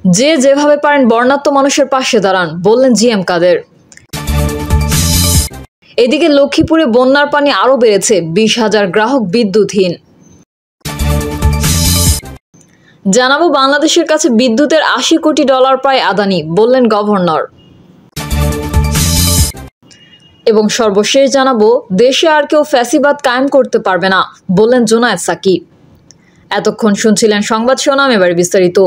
যে যেভাবে পারেন বর্ণাঢ্য মানুষের পাশে দাঁড়ান, বললেন জিএম কাদের। এদিকে লক্ষ্মীপুরে বন্যার পানি আরও বেড়েছে, 20,000 গ্রাহক বিদ্যুৎহীন। জানাবো বাংলাদেশের কাছে বিদ্যুতের 80 কোটি ডলার প্রায় আদানি, বললেন গভর্নর। এবং সর্বশেষ জানাবো দেশে আর কেউ ফ্যাসিবাদ কায়েম করতে পারবে না, বললেন জোনায়েদ সাকিব। এতক্ষণ শুনছিলেন সংবাদ শিরোনাম, এবার বিস্তারিত।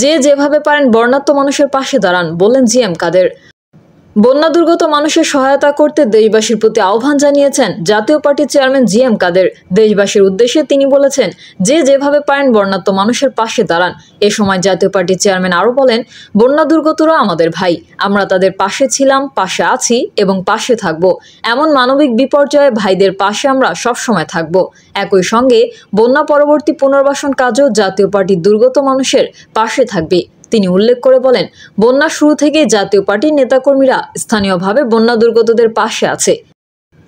যে যেভাবে পারেন বর্ণাঢ্য মানুষের পাশে দাঁড়ান, বললেন জিএম কাদের। বন্যা দুর্গত মানুষের সহায়তা করতে দেশবাসীর প্রতি আহ্বান জানিয়েছেন জাতীয় পার্টির চেয়ারম্যান জিএম কাদের। দেশবাসীর উদ্দেশ্যে তিনি বলেছেন, যে যেভাবে পারেন বন্যার্ত মানুষের পাশে দাঁড়ান। এ সময় জাতীয় পার্টির চেয়ারম্যান আরও বলেন, বন্যা দুর্গতরা আমাদের ভাই, আমরা তাদের পাশে ছিলাম, পাশে আছি এবং পাশে থাকব। এমন মানবিক বিপর্যয়ে ভাইদের পাশে আমরা সবসময় থাকব। একই সঙ্গে বন্যা পরবর্তী পুনর্বাসন কাজও জাতীয় পার্টির দুর্গত মানুষের পাশে থাকবে। তিনি উল্লেখ করে বলেন, বন্যা শুরু থেকেই জাতীয় পার্টির নেতাকর্মীরা স্থানীয়ভাবে বন্যা দুর্গতদের পাশে আছে।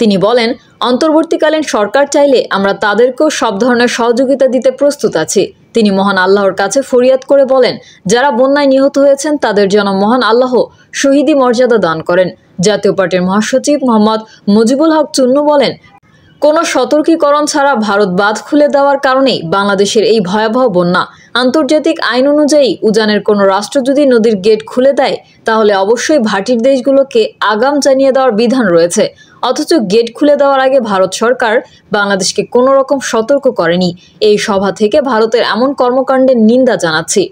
তিনি বলেন, অন্তর্বর্তীকালীন সরকার চাইলে আমরা তাদেরকেও সব ধরনের সহযোগিতা দিতে প্রস্তুত আছি। তিনি মহান আল্লাহর কাছে ফরিয়াদ করে বলেন, যারা বন্যায় নিহত হয়েছেন তাদের যেন মহান আল্লাহ শহীদি মর্যাদা দান করেন। জাতীয় পার্টির মহাসচিব মোহাম্মদ মুজিবুল হক চুন্নু বলেন, কোনো সতর্কীকরণ ছাড়া ভারত বাঁধ খুলে দেওয়ার কারণেই বাংলাদেশের এই ভয়াবহ বন্যা। আন্তর্জাতিক আইন অনুযায়ী উজানের কোনো রাষ্ট্র যদি নদীর গেট খুলে দেয় তাহলে অবশ্যই ভাটির দেশগুলোকে আগাম জানিয়ে দেওয়ার বিধান রয়েছে। অথচ গেট খুলে দেওয়ার আগে ভারত সরকার বাংলাদেশকে কোনো রকম সতর্ক করেনি। এই সভা থেকে ভারতের এমন কর্মকাণ্ডের নিন্দা জানাচ্ছি।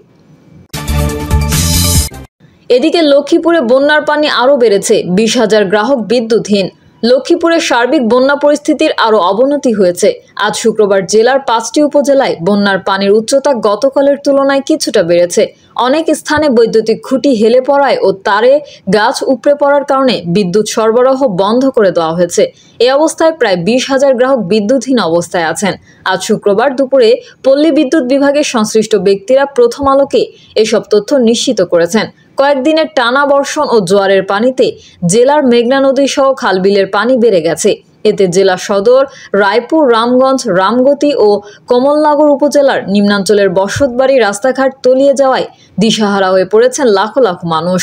এদিকে লক্ষ্মীপুরে বন্যার পানি আরও বেড়েছে, 20,000 গ্রাহক বিদ্যুৎহীন। লক্ষ্মীপুরের সার্বিক বন্যা পরিস্থিতির আরও অবনতি হয়েছে। আজ শুক্রবার জেলার 5টি উপজেলায় বন্যার পানির উচ্চতা গতকালের তুলনায় কিছুটা বেড়েছে। অনেক স্থানে বৈদ্যুতিক খুঁটি হেলে পড়ায় ও তারে গাছ উপড়ে পড়ার কারণে বিদ্যুৎ সরবরাহ বন্ধ করে দেওয়া হয়েছে। এ অবস্থায় প্রায় 20,000 গ্রাহক বিদ্যুৎহীন অবস্থায় আছেন। আজ শুক্রবার দুপুরে পল্লী বিদ্যুৎ বিভাগের সংশ্লিষ্ট ব্যক্তিরা প্রথম আলোকে এসব তথ্য নিশ্চিত করেছেন। কয়েকদিনের টানা বর্ষণ ও জোয়ারের পানিতে জেলার মেঘনা নদী সহ খালবিলের পানি বেড়ে গেছে। এতে জেলা সদর, রায়পুর, রামগঞ্জ, রামগতি ও কমলনগর উপজেলার নিম্নাঞ্চলের বসতবাড়ি রাস্তাঘাট তলিয়ে যাওয়ায় দিশাহারা হয়ে পড়েছেন লাখ লাখ মানুষ।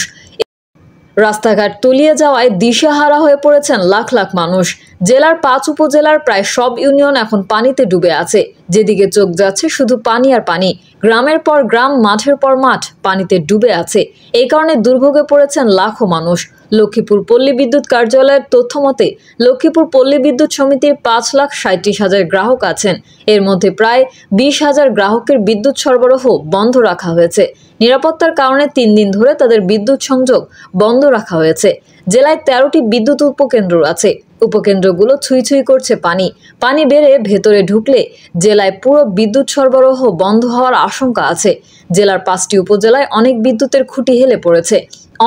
রাস্তাঘাট তলিয়ে যাওয়ায় দিশেহারা হয়ে পড়েছেন লাখ লাখ মানুষ। জেলার 5 উপজেলার প্রায় সব ইউনিয়ন এখন পানিতে ডুবে আছে। যেদিকে চোখ যাচ্ছে শুধু পানি আর পানি। গ্রামের পর গ্রাম, মাঠের পর মাঠ পানিতে ডুবে আছে। এই কারণে দুর্ভোগে পড়েছেন লাখো মানুষ। লক্ষ্মীপুর পল্লী বিদ্যুৎ কার্যালয়ের তথ্য মতে লক্ষ্মীপুর পল্লী বিদ্যুৎ সমিতির 5,37,000 গ্রাহক আছেন। এর মধ্যে প্রায় 20,000 গ্রাহকের বিদ্যুৎ সরবরাহ বন্ধ রাখা হয়েছে। নিরাপত্তার কারণে 3 দিন ধরে তাদের বিদ্যুৎ সংযোগ বন্ধ রাখা হয়েছে। জেলায় 13টি বিদ্যুৎ উপকেন্দ্র আছে। উপকেন্দ্রগুলো ছুঁই ছুঁই করছে পানি। পানি বেড়ে ভেতরে ঢুকলে জেলায় পুরো বিদ্যুৎ সরবরাহ বন্ধ হওয়ার আশঙ্কা আছে। জেলার 5টি উপজেলায় অনেক বিদ্যুতের খুঁটি হেলে পড়েছে।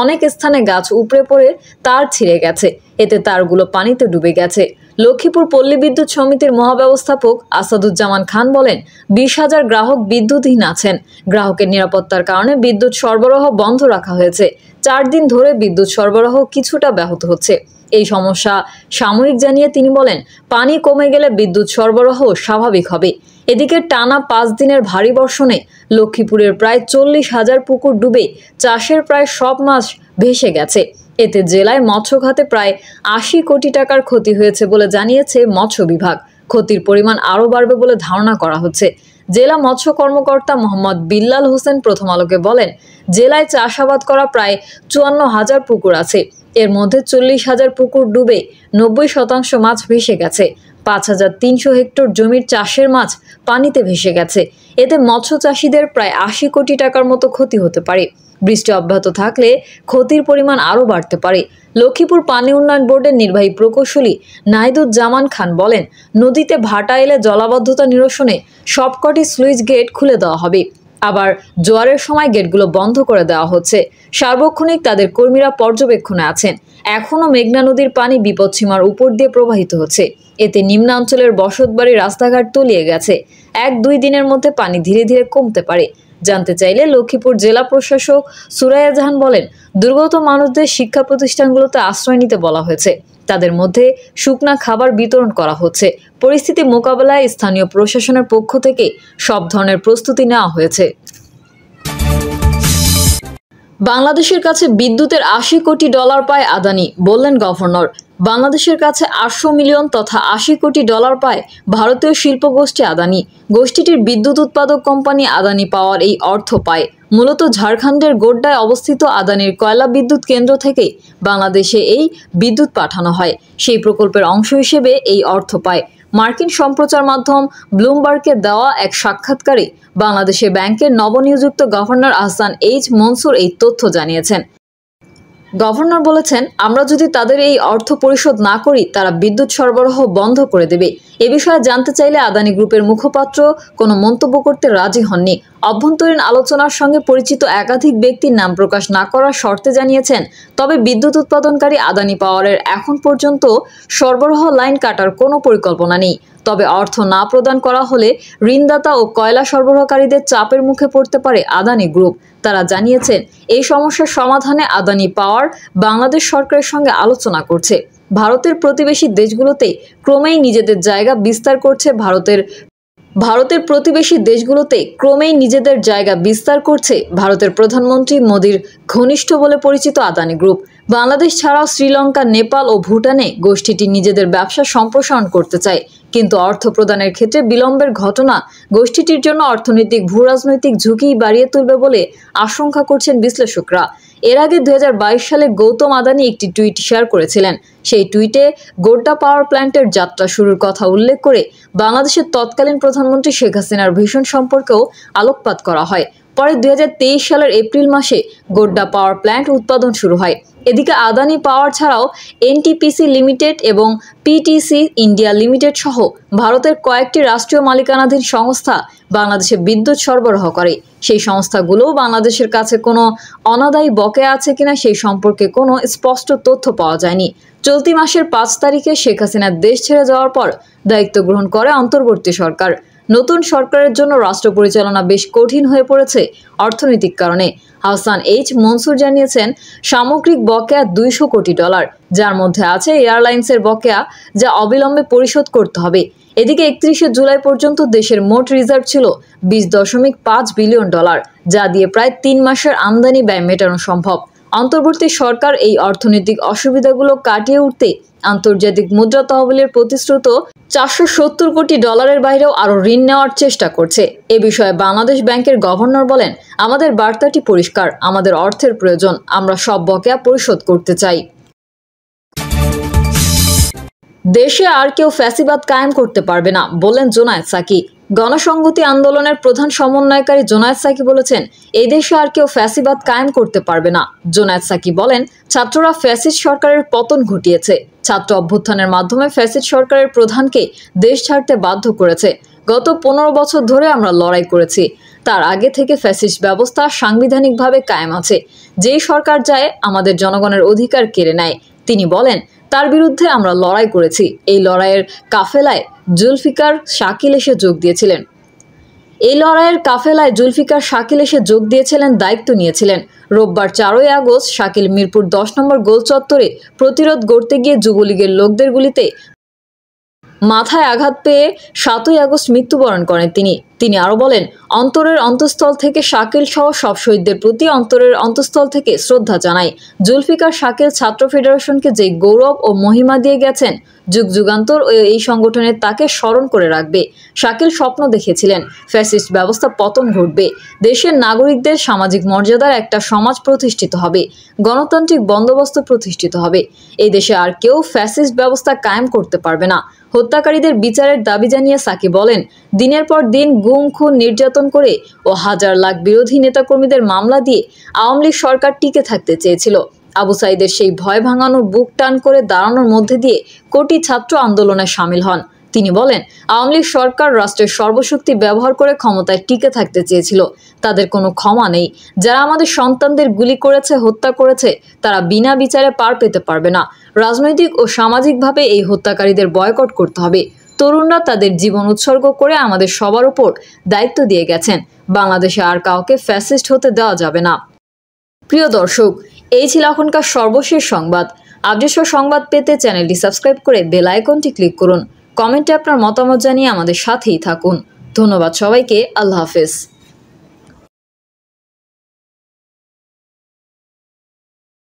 অনেক স্থানে গাছ উপড়ে পড়ে তার ছিঁড়ে গেছে। এতে তারগুলো পানিতে ডুবে গেছে। লক্ষ্মীপুর পল্লী বিদ্যুৎ সমিতির মহাব্যবস্থাপক আসাদুজ্জামান খান বলেন, 20,000 গ্রাহক বিদ্যুৎহীন আছেন। গ্রাহকের নিরাপত্তার কারণে বিদ্যুৎ সরবরাহ বন্ধ রাখা হয়েছে। 4 দিন ধরে বিদ্যুৎ সরবরাহ কিছুটা ব্যাহত হচ্ছে। এই সমস্যা সাময়িক জানিয়ে তিনি বলেন, পানি কমে গেলে বিদ্যুৎ সরবরাহ স্বাভাবিক হবে। এদিকে টানা 5 দিনের ভারী বর্ষণে লক্ষ্মীপুরের প্রায় 40,000 পুকুর ডুবে চাষের প্রায় সব মাছ ভেসে গেছে। এতে জেলায় মৎস্য খাতে প্রায় 80 কোটি টাকার ক্ষতি হয়েছে বলে জানিয়েছে মৎস্য বিভাগ। ক্ষতির পরিমাণ আরও বাড়বে বলে ধারণা করা হচ্ছে। জেলা মৎস্য কর্মকর্তা মোহাম্মদ বিল্লাল হোসেন প্রথম আলোকে বলেন, জেলায় চাষাবাদ করা প্রায় 54,000 পুকুর আছে। এর মধ্যে 40,000 পুকুর ডুবে 90% মাছ ভেসে গেছে। 5,300 হেক্টর জমির চাষের মাছ পানিতে ভেসে গেছে। এতে মৎস্য চাষিদের প্রায় 80 কোটি টাকার মতো ক্ষতি হতে পারে। বৃষ্টি অব্যাহত থাকলে ক্ষতির পরিমাণ আরও বাড়তে পারে। লক্ষ্মীপুর পানি উন্নয়ন বোর্ডের নির্বাহী প্রকৌশলী নাহিদুজ্জামান খান বলেন, নদীতে ভাটা এলে জলাবদ্ধতা নিরসনে সবকটি স্লুইস গেট খুলে দেওয়া হবে। আবার জোয়ারের সময় গেটগুলো বন্ধ করে দেওয়া হচ্ছে। সার্বক্ষণিক তাদের কর্মীরা পর্যবেক্ষণে আছেন। এখনও মেঘনা নদীর পানি বিপদসীমার উপর দিয়ে প্রবাহিত হচ্ছে। এতে নিম্নাঞ্চলের বসতবাড়ি রাস্তাঘাট তলিয়ে গেছে। 1-2 দিনের মধ্যে পানি ধীরে ধীরে কমতে পারে। জানতে চাইলে লক্ষ্মীপুর জেলা প্রশাসক সুরাইয়া জাহান বলেন, দুর্গত মানুষদের শিক্ষা প্রতিষ্ঠানগুলোতে আশ্রয় নিতে বলা হয়েছে। তাদের মধ্যে শুকনা খাবার বিতরণ করা হচ্ছে। পরিস্থিতি মোকাবেলায় স্থানীয় প্রশাসনের পক্ষ থেকে সব ধরনের প্রস্তুতি নেওয়া হয়েছে। বাংলাদেশের কাছে বিদ্যুতের ৮০ কোটি ডলার পায় আদানি, বললেন গভর্নর। বাংলাদেশের কাছে ৮০০ মিলিয়ন তথা ৮০ কোটি ডলার পায় ভারতীয় শিল্প গোষ্ঠী আদানি। গোষ্ঠীটির বিদ্যুৎ উৎপাদক কোম্পানি আদানি পাওয়ার এই অর্থ পায় মূলত ঝাড়খণ্ডের গোড্ডায় অবস্থিত আদানির কয়লা বিদ্যুৎ কেন্দ্র থেকে বাংলাদেশে এই বিদ্যুৎ পাঠানো হয়। সেই প্রকল্পের অংশ হিসেবে এই অর্থ পায়। মার্কিন সম্প্রচার মাধ্যম ব্লুমবার্গকে দেওয়া এক সাক্ষাৎকারে বাংলাদেশে ব্যাংকের নবনিযুক্ত গভর্নর আহসান এইচ মনসুর এই তথ্য জানিয়েছেন। গভর্নর বলেছেন, আমরা যদি তাদের এই অর্থ পরিশোধ না করি তারা বিদ্যুৎ সরবরাহ বন্ধ করে দেবে। এ বিষয়ে জানতে চাইলে আদানি গ্রুপের মুখপাত্র কোনো মন্তব্য করতে রাজি হননি। অভ্যন্তরীণ আলোচনার সঙ্গে পরিচিত একাধিক ব্যক্তির নাম প্রকাশ না করার শর্তে জানিয়েছেন, তবে বিদ্যুৎ উৎপাদনকারী আদানি পাওয়ারের এখন পর্যন্ত সরবরাহ লাইন কাটার কোনো পরিকল্পনা নেই। তবে অর্থ না প্রদান করা হলে ঋণদাতা ও কয়লা সরবরাহকারীদের চাপের মুখে পড়তে পারে আদানি গ্রুপ। তারা জানিয়েছেন, এই সমস্যার সমাধানে আদানি পাওয়ার বাংলাদেশ সরকারের সঙ্গে আলোচনা করছে। ভারতের প্রতিবেশী দেশগুলোতে ক্রমেই নিজেদের জায়গা বিস্তার করছে ভারতের প্রধানমন্ত্রী মোদির ঘনিষ্ঠ বলে পরিচিত আদানি গ্রুপ। বাংলাদেশ ছাড়াও শ্রীলঙ্কা, নেপাল ও ভুটানে গোষ্ঠীটি নিজেদের ব্যবসা সম্প্রসারণ করতে চায়, কিন্তু অর্থ প্রদানের ক্ষেত্রে বিলম্বের ঘটনা গোষ্ঠীটির জন্য অর্থনৈতিক ভূরাজনৈতিক ঝুঁকি বাড়িয়ে তুলবে বলে আশঙ্কা করছেন বিশ্লেষকরা। এর আগে 2022 সালে গৌতম আদানি একটি টুইট শেয়ার করেছিলেন। সেই টুইটে গোড্ডা পাওয়ার প্ল্যান্টের যাত্রা শুরুর কথা উল্লেখ করে বাংলাদেশের তৎকালীন প্রধানমন্ত্রী শেখ হাসিনার ভিশন সম্পর্কেও আলোকপাত করা হয়। পরে 2023 সালের এপ্রিল মাসে গোড্ডা পাওয়ার প্ল্যান্ট উৎপাদন শুরু হয়। এদিকে আদানি পাওয়ার ছাড়াও এনটিপিসি লিমিটেড এবং পিটিসি ইন্ডিয়া লিমিটেড সহ ভারতের কয়েকটি রাষ্ট্রীয় মালিকানাধীন সংস্থা বাংলাদেশে বিদ্যুৎ সরবরাহ করে। সেই সংস্থাগুলোও বাংলাদেশের কাছে কোনো অনাদায়ী বকেয়া আছে কিনা সেই সম্পর্কে কোনো স্পষ্ট তথ্য পাওয়া যায়নি। চলতি মাসের 5 তারিখে শেখ হাসিনা দেশ ছেড়ে যাওয়ার পর দায়িত্ব গ্রহণ করে অন্তর্বর্তী সরকার। নতুন সরকারের জন্য রাষ্ট্র পরিচালনা বেশ কঠিন হয়ে পড়েছে অর্থনৈতিক কারণে। আহসান এইচ মনসুর জানিয়েছেন, সামগ্রিক বকেয়া 200 কোটি ডলার, যার মধ্যে আছে এয়ারলাইন্সের বকেয়া, যা অবিলম্বে পরিশোধ করতে হবে। এদিকে 31শে জুলাই পর্যন্ত দেশের মোট রিজার্ভ ছিল 20.5 বিলিয়ন ডলার, যা দিয়ে প্রায় 3 মাসের আমদানি ব্যয় মেটানো সম্ভব। অন্তর্বর্তী সরকার এই অর্থনৈতিক অসুবিধাগুলো কাটিয়ে উঠতে আন্তর্জাতিক মুদ্রা তহবিলের প্রতিশ্রুত 470 কোটি ডলারের বাইরেও আরও ঋণ নেওয়ার চেষ্টা করছে। এ বিষয়ে বাংলাদেশ ব্যাংকের গভর্নর বলেন, আমাদের বার্তাটি পরিষ্কার, আমাদের অর্থের প্রয়োজন, আমরা সব বকেয়া পরিশোধ করতে চাই। দেশে আর কেউ ফ্যাসিবাদ কায়েম করতে পারবে না, বললেন জোনায়েদ সাকি। গণসংহতি আন্দোলনের প্রধান সমন্বয়কারী জোনায়েদ সাকি বলেছেন, এই দেশে আর কেউ ফ্যাসিবাদ কায়েম করতে পারবে না। জোনায়েদ সাকি বলেন, ছাত্ররা ফ্যাসিস্ট সরকারের পতন ঘটিয়েছে। ছাত্র অভ্যুত্থানের মাধ্যমে ফ্যাসিস্ট সরকারের প্রধানকে দেশ ছাড়তে বাধ্য করেছে। গত 15 বছর ধরে আমরা লড়াই করেছি। তার আগে থেকে ফ্যাসিস্ট ব্যবস্থা সাংবিধানিকভাবে কায়েম আছে। যেই সরকার যায় আমাদের জনগণের অধিকার কেড়ে নেয়। তিনি বলেন, তার বিরুদ্ধে আমরা লড়াই করেছি। এই লড়াইয়ের কাফেলায় জুলফিকার শাকিল এসে যোগ দিয়েছিলেন, দায়িত্ব নিয়েছিলেন। রোববার 4ই আগস্ট শাকিল মিরপুর 10 নম্বর গোল চত্বরে প্রতিরোধ গড়তে গিয়ে যুবলীগের লোকদের গুলিতে মাথায় আঘাত পেয়ে 7ই আগস্ট মৃত্যুবরণ করেন তিনি আরও বলেন, অন্তরের অন্তঃস্থল থেকে শাকিল সহ সব শহীদদের প্রতি অন্তরের অন্তঃস্থল থেকে শ্রদ্ধা জানাই। জুলফিকার শাকিল ছাত্র ফেডারেশনকে যে গৌরব ও মহিমা দিয়ে গেছেন, যুগ যুগান্তর এই সংগঠনের তাকে স্মরণ করে রাখবে। শাকিল স্বপ্ন দেখেছিলেন ফ্যাসিস্ট ব্যবস্থা পতন ঘটবে, দেশের নাগরিকদের সামাজিক মর্যাদার একটা সমাজ প্রতিষ্ঠিত হবে, গণতান্ত্রিক বন্দোবস্ত প্রতিষ্ঠিত হবে। এই দেশে আর কেউ ফ্যাসিস্ট ব্যবস্থা কায়েম করতে পারবে না। হত্যাকারীদের বিচারের দাবি জানিয়ে সাকি বলেন, দিনের পর দিন গুম, খুন, নির্যাতন করে ও হাজার লাখ বিরোধী নেতাকর্মীদের মামলা দিয়ে আওয়ামী লীগ সরকার টিকে থাকতে চেয়েছিল। আবু সাইদের সেই ভয় ভাঙানো, বুক টান করে দাঁড়ানোর মধ্যে দিয়ে কোটি ছাত্র আন্দোলনে সামিল হন। তিনি বলেন, আওয়ামী লীগ সরকার রাষ্ট্রের সর্বশক্তি ব্যবহার করে ক্ষমতায় টিকে থাকতে চেয়েছিল। তাদের কোনো ক্ষমা নেই। যারা আমাদের সন্তানদের গুলি করেছে, হত্যা করেছে, তারা বিনা বিচারে পার পেতে পারবে না। রাজনৈতিক ও সামাজিকভাবে এই হত্যাকারীদের বয়কট করতে হবে। তরুণরা তাদের জীবন উৎসর্গ করে আমাদের সবার উপর দায়িত্ব দিয়ে গেছেন। বাংলাদেশে আর কাউকে ফ্যাসিস্ট হতে দেওয়া যাবে না। প্রিয় দর্শক, এই ছিল এখনকার সর্বশেষ সংবাদ। আপডেট সংবাদ পেতে চ্যানেলটি সাবস্ক্রাইব করে বেল আইকনটি ক্লিক করুন। কমেন্টে আপনার মতামত জানিয়ে আমাদের সাথেই থাকুন। ধন্যবাদ সবাইকে। আল্লাহ হাফেজ।